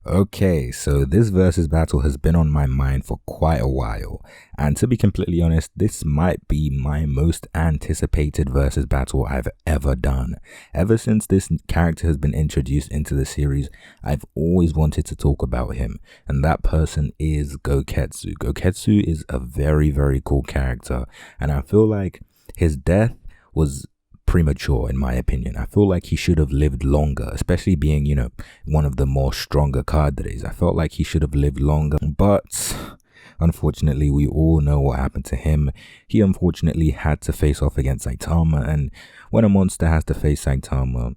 Okay, so this versus battle has been on my mind for quite a while, and to be completely honest, this might be my most anticipated versus battle I've ever done. Ever since this character has been introduced into the series, I've always wanted to talk about him, and that person is Goketsu. Goketsu is a very cool character, and I feel like his death was premature in my opinion. I feel like he should have lived longer, especially being, one of the more stronger cadres. I felt like he should have lived longer, but unfortunately we all know what happened to him. He unfortunately had to face off against Saitama, and when a monster has to face Saitama,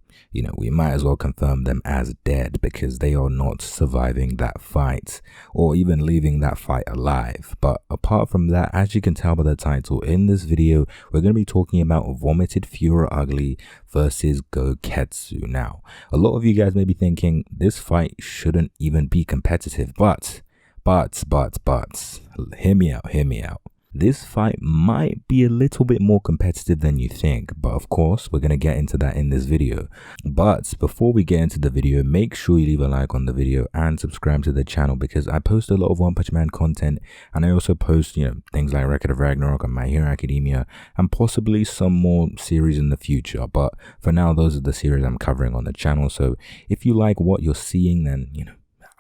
we might as well confirm them as dead because they are not surviving that fight or even leaving that fight alive. But apart from that, as you can tell by the title, in this video we're going to be talking about Vomited Fuhrer Ugly versus Goketsu. Now, a lot of you guys may be thinking this fight shouldn't even be competitive, but hear me out. This fight might be a little bit more competitive than you think, but of course we're going to get into that in this video. But before we get into the video, make sure you leave a like on the video and subscribe to the channel because I post a lot of One Punch Man content, and I also post things like Record of Ragnarok and My Hero Academia and possibly some more series in the future. But for now, those are the series I'm covering on the channel, so if you like what you're seeing, then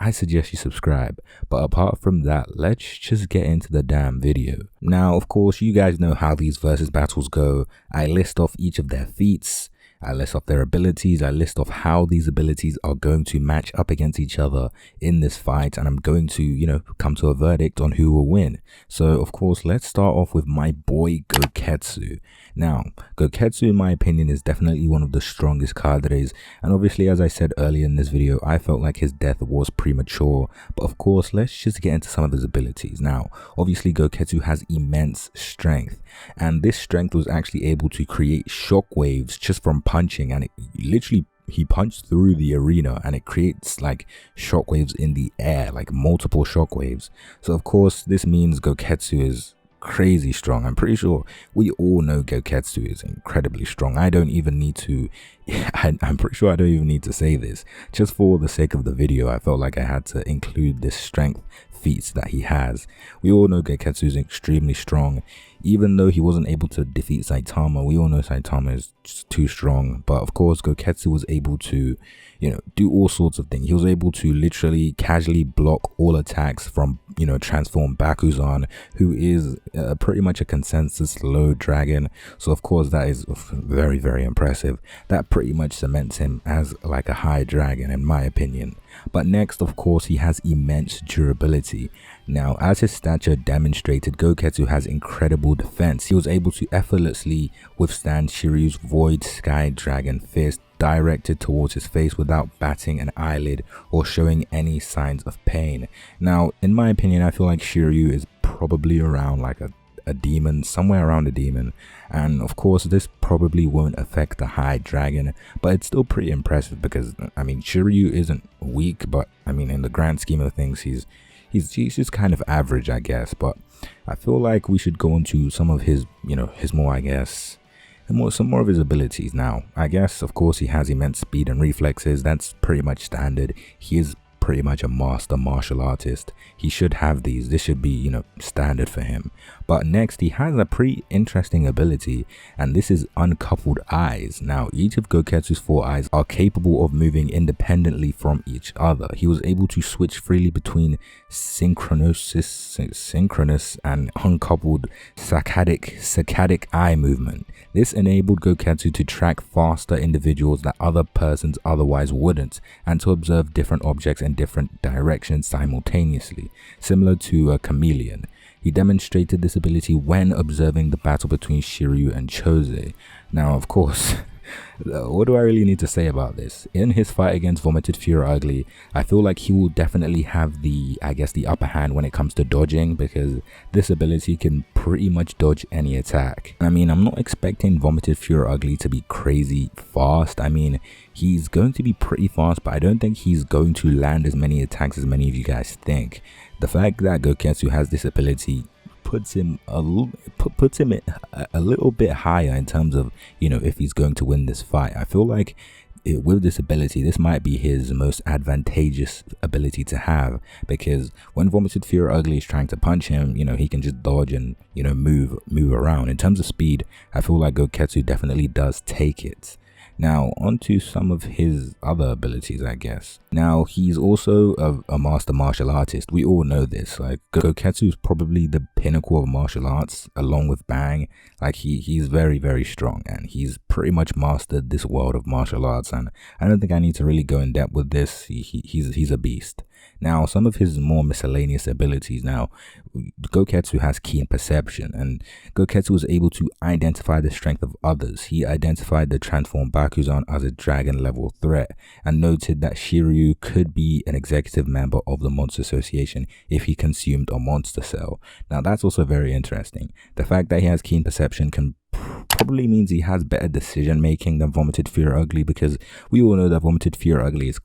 I suggest you subscribe. But apart from that, let's just get into the damn video. Now, of course, you guys know how these versus battles go. I list off each of their feats, I list off their abilities, I list off how these abilities are going to match up against each other in this fight, and I'm going to, come to a verdict on who will win. So, of course, let's start off with my boy Goketsu. Now, Goketsu, in my opinion, is definitely one of the strongest cadres, and obviously, as I said earlier in this video, I felt like his death was premature, but of course, let's just get into some of his abilities. Now, obviously, Goketsu has immense strength, and this strength was actually able to create shockwaves just from punching, and he punched through the arena and it creates like shockwaves in the air, like multiple shockwaves. So of course this means Goketsu is crazy strong. I'm pretty sure we all know Goketsu is incredibly strong. I'm pretty sure I don't even need to say this. Just for the sake of the video, I felt like I had to include this strength feats that he has. We all know Goketsu is extremely strong. Even though he wasn't able to defeat Saitama, we all know Saitama is just too strong. But of course, Goketsu was able to, do all sorts of things. He was able to literally casually block all attacks from, transform Bakuzan, who is pretty much a consensus low dragon. So of course, that is very impressive. That pretty much cements him as like a high dragon, in my opinion. But next, of course, he has immense durability. Now, as his stature demonstrated, Goketsu has incredible defense. He was able to effortlessly withstand Shiryu's Void Sky Dragon Fist directed towards his face without batting an eyelid or showing any signs of pain. Now, in my opinion, I feel like Shiryu is probably around like a demon, somewhere around a demon, and of course this probably won't affect the high dragon, but it's still pretty impressive because Shiryu isn't weak, but in the grand scheme of things he's just kind of average, I guess. But I feel like we should go into some of his some more of his abilities. Now, I guess of course he has immense speed and reflexes. That's pretty much standard. He is pretty much a master martial artist. He should have these. This should be, standard for him. But next, he has a pretty interesting ability, and this is uncoupled eyes. Now, each of Goketsu's 4 eyes are capable of moving independently from each other. He was able to switch freely between synchronous and uncoupled saccadic eye movement. This enabled Goketsu to track faster individuals that other persons otherwise wouldn't, and to observe different objects in different directions simultaneously, similar to a chameleon. He demonstrated this ability when observing the battle between Shiryu and Chose. Now, of course, what do I really need to say about this? In his fight against Vomited Fuhrer Ugly, I feel like he will definitely have the upper hand when it comes to dodging, because this ability can pretty much dodge any attack. I'm not expecting Vomited Fuhrer Ugly to be crazy fast. He's going to be pretty fast, but I don't think he's going to land as many attacks as many of you guys think. The fact that Goketsu has this ability puts him a little bit higher in terms of, if he's going to win this fight. I feel like with this ability, this might be his most advantageous ability to have, because when Vomited Fuhrer Ugly is trying to punch him, he can just dodge and move around. In terms of speed, I feel like Goketsu definitely does take it. Now, onto some of his other abilities, I guess. Now, he's also a master martial artist. We all know this. Like, Goketsu is probably the pinnacle of martial arts, along with Bang. Like, he's very, very strong, and he's pretty much mastered this world of martial arts. And I don't think I need to really go in depth with this. He's a beast. Now, some of his more miscellaneous abilities. Now, Goketsu has keen perception, and Goketsu was able to identify the strength of others. He identified the transformed Bakuzan as a dragon level threat, and noted that Shiryu could be an executive member of the Monster Association if he consumed a monster cell. Now, that's also very interesting. The fact that he has keen perception can probably means he has better decision making than Vomited Fuhrer Ugly, because we all know that Vomited Fuhrer Ugly is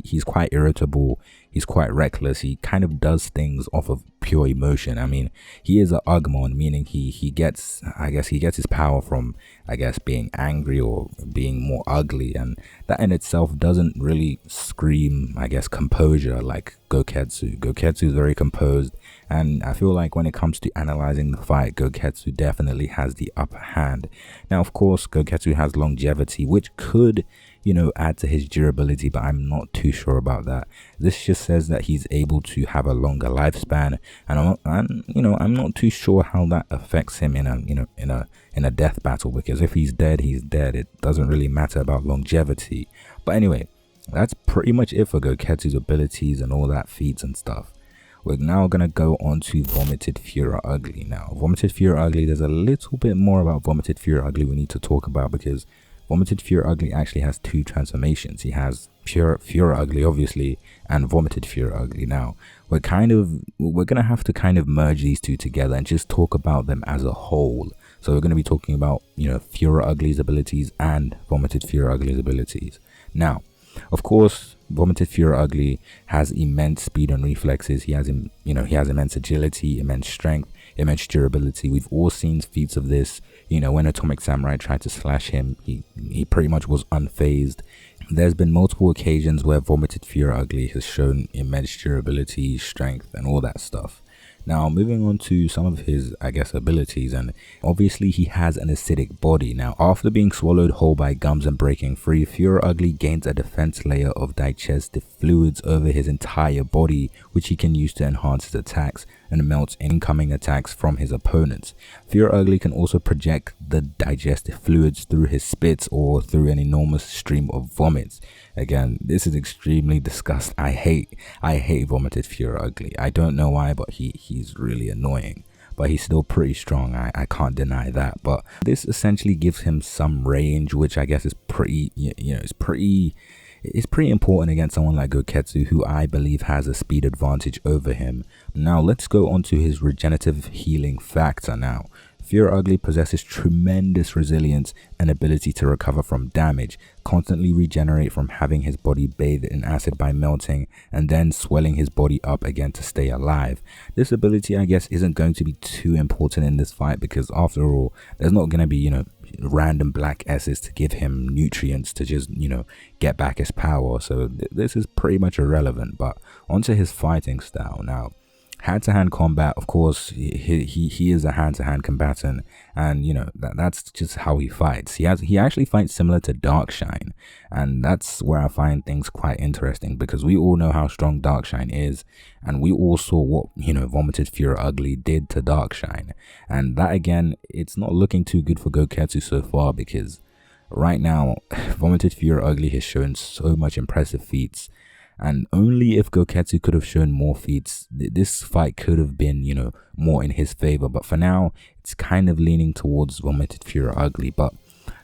he's quite irritable, he's quite reckless, he kind of does things off of pure emotion. I mean, he is a Ugmon, meaning he gets his power from, I guess, being angry or being more ugly, and that in itself doesn't really scream, I guess, composure like Goketsu. Goketsu is very composed, and I feel like when it comes to analyzing the fight, Goketsu definitely has the upper hand. Now, of course, Goketsu has longevity, which could, add to his durability, but I'm not too sure about that. This just says that he's able to have a longer lifespan, and I'm not too sure how that affects him in a death battle, because if he's dead, he's dead. It doesn't really matter about longevity. But anyway, that's pretty much it for Goketsu's abilities and all that feats and stuff. We're now going to go on to Vomited Fuhrer Ugly. Now, Vomited Fuhrer Ugly, there's a little bit more about Vomited Fuhrer Ugly we need to talk about, because Vomited Fuhrer Ugly actually has two transformations. He has Fuhrer Ugly, obviously, and Vomited Fuhrer Ugly. Now, we're going to have to kind of merge these two together and just talk about them as a whole. So we're going to be talking about, Fuhrer Ugly's abilities and Vomited Fuhrer Ugly's abilities. Now, of course, Vomited Fuhrer Ugly has immense speed and reflexes. He has immense agility, immense strength, immense durability. We've all seen feats of this. When Atomic Samurai tried to slash him, he pretty much was unfazed. There's been multiple occasions where Vomited Fuhrer Ugly has shown immense durability, strength, and all that stuff. Now, moving on to some of his, I guess, abilities, and obviously he has an acidic body. Now, after being swallowed whole by gums and breaking free, Fuhrer Ugly gains a defense layer of digestive fluids over his entire body, which he can use to enhance his attacks and melts incoming attacks from his opponents. Fuhrer Ugly can also project the digestive fluids through his spits or through an enormous stream of vomits. Again, this is extremely disgusting. I hate Vomited Fuhrer Ugly. I don't know why, but he's really annoying. But he's still pretty strong. I can't deny that. But this essentially gives him some range, which I guess is pretty, it's pretty important against someone like Goketsu, who I believe has a speed advantage over him. Now, let's go on to his regenerative healing factor now. Fuhrer Ugly possesses tremendous resilience and ability to recover from damage, constantly regenerate from having his body bathed in acid by melting, and then swelling his body up again to stay alive. This ability, I guess, isn't going to be too important in this fight, because after all, there's not going to be, random black S's to give him nutrients to just, get back his power. So this is pretty much irrelevant. But onto his fighting style now. Hand-to-hand combat, of course, he is a hand-to-hand combatant, and that's just how he fights. He actually fights similar to Darkshine, and that's where I find things quite interesting, because we all know how strong Darkshine is, and we all saw what Vomited Fuhrer Ugly did to Darkshine, and that again, it's not looking too good for Goketsu so far, because right now Vomited Fuhrer Ugly has shown so much impressive feats. And only if Goketsu could have shown more feats, this fight could have been, more in his favor. But for now, it's kind of leaning towards Vomited Fuhrer Ugly. But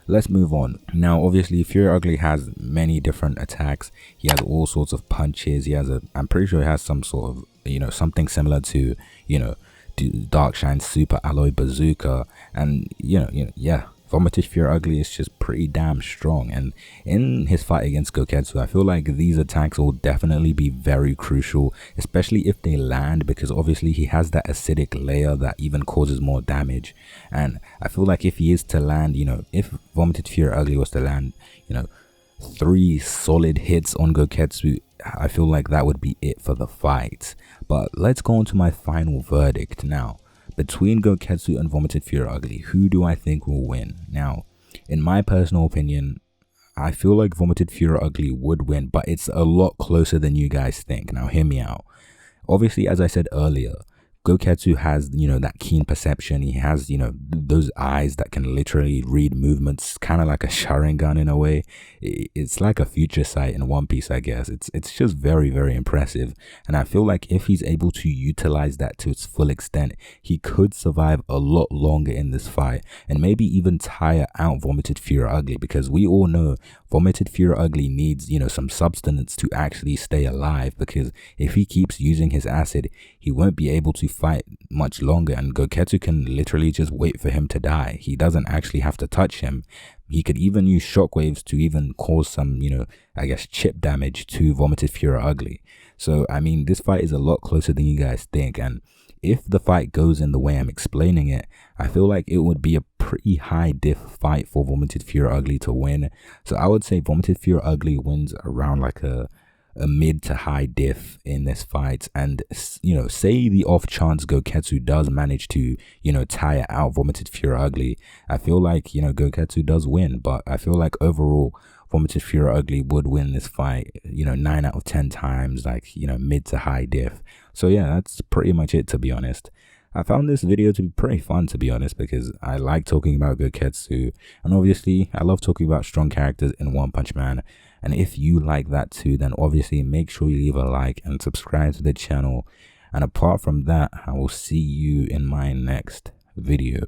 let's move on. Now, obviously, Fuhrer Ugly has many different attacks. He has all sorts of punches. I'm pretty sure he has some sort of, something similar to, Darkshine's Super Alloy Bazooka. And, Vomited Fuhrer Ugly is just pretty damn strong, and in his fight against Goketsu, I feel like these attacks will definitely be very crucial, especially if they land, because obviously he has that acidic layer that even causes more damage. And I feel like if he is to land, if Vomited Fuhrer Ugly was to land, 3 solid hits on Goketsu, I feel like that would be it for the fight. But let's go on to my final verdict now. Between Goketsu and Vomited Fuhrer Ugly, who do I think will win? Now, in my personal opinion, I feel like Vomited Fuhrer Ugly would win, but it's a lot closer than you guys think. Now, hear me out. Obviously, as I said earlier, Goketsu has, that keen perception. He has, those eyes that can literally read movements, kind of like a Sharingan in a way. It's like a future sight in One Piece, I guess. It's just very, very impressive. And I feel like if he's able to utilize that to its full extent, he could survive a lot longer in this fight and maybe even tire out Vomited Fuhrer Ugly, because we all know Vomited Fuhrer Ugly needs, some substance to actually stay alive, because if he keeps using his acid, he won't be able to fight much longer, and Goketsu can literally just wait for him to die. He doesn't actually have to touch him. He could even use shockwaves to even cause some, I guess chip damage to Vomited Fuhrer Ugly. So, I mean, this fight is a lot closer than you guys think, and if the fight goes in the way I'm explaining it, I feel like it would be a pretty high diff fight for Vomited Fuhrer Ugly to win. So I would say Vomited Fuhrer Ugly wins around like a mid to high diff in this fight. And say the off chance Goketsu does manage to tire out Vomited Fuhrer Ugly, I feel like Goketsu does win, but I feel like overall Vomited Fuhrer Ugly would win this fight 9 out of 10 times, like mid to high diff. So yeah, that's pretty much it, to be honest. I found this video to be pretty fun, to be honest, because I like talking about Goketsu, and obviously I love talking about strong characters in One Punch Man. And if you like that too, then obviously make sure you leave a like and subscribe to the channel. And apart from that, I will see you in my next video.